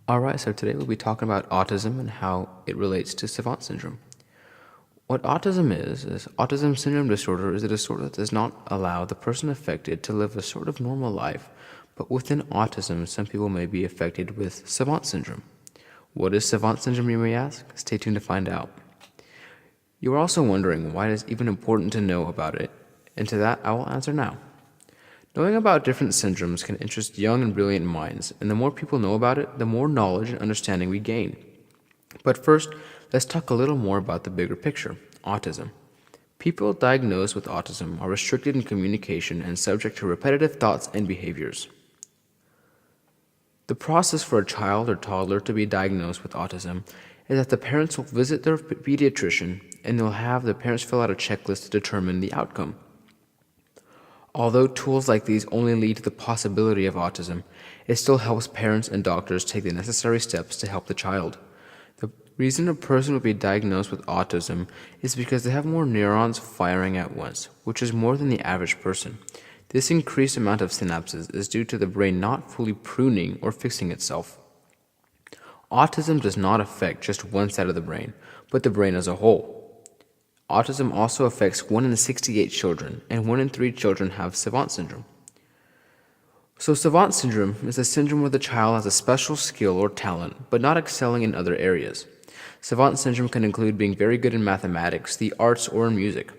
Alright, so today we'll be talking about autism and how it relates to Savant Syndrome. What autism is autism syndrome disorder is a disorder that does not allow the person affected to live a sort of normal life, but within autism, some people may be affected with Savant Syndrome. What is Savant Syndrome, you may ask? Stay tuned to find out. You are also wondering why it is even important to know about it, and to that I will answer now. Knowing about different syndromes can interest young and brilliant minds, and the more people know about it, the more knowledge and understanding we gain. But first, let's talk a little more about the bigger picture, autism. People diagnosed with autism are restricted in communication and subject to repetitive thoughts and behaviors. The process for a child or toddler to be diagnosed with autism is that the parents will visit their pediatrician and they'll have the parents fill out a checklist to determine the outcome. Although tools like these only lead to the possibility of autism, it still helps parents and doctors take the necessary steps to help the child. The reason a person would be diagnosed with autism is because they have more neurons firing at once, which is more than the average person. This increased amount of synapses is due to the brain not fully pruning or fixing itself. Autism does not affect just one side of the brain, but the brain as a whole. Autism also affects 1 in 68 children, and 1 in 3 children have Savant Syndrome. So Savant Syndrome is a syndrome where the child has a special skill or talent, but not excelling in other areas. Savant Syndrome can include being very good in mathematics, the arts, or in music.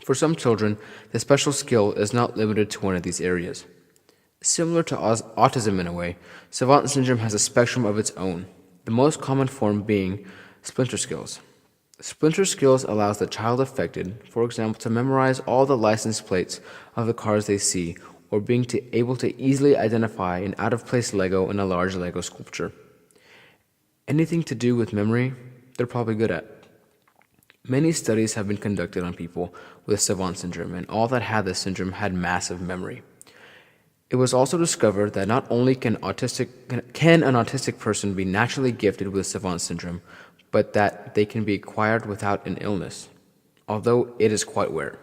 For some children, the special skill is not limited to one of these areas. Similar to autism in a way, Savant Syndrome has a spectrum of its own, the most common form being splinter skills. Splinter skills allows the child affected, for example, to memorize all the license plates of the cars they see, or being able to easily identify an out-of-place Lego in a large Lego sculpture. Anything to do with memory, they're probably good at. Many studies have been conducted on people with Savant Syndrome, and all that had this syndrome had massive memory. It was also discovered that not only can an autistic person be naturally gifted with Savant Syndrome, but that they can be acquired without an illness, although it is quite rare.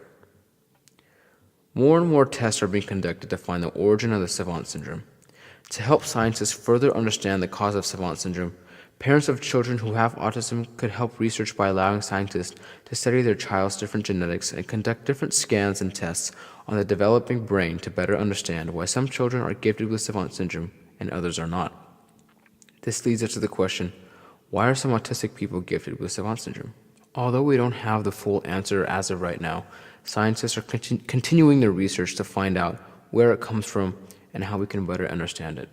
More and more tests are being conducted to find the origin of the Savant Syndrome. To help scientists further understand the cause of Savant Syndrome, parents of children who have autism could help research by allowing scientists to study their child's different genetics and conduct different scans and tests on the developing brain to better understand why some children are gifted with Savant Syndrome and others are not. This leads us to the question, why are some autistic people gifted with Savant Syndrome? Although we don't have the full answer as of right now, scientists are continuing their research to find out where it comes from and how we can better understand it.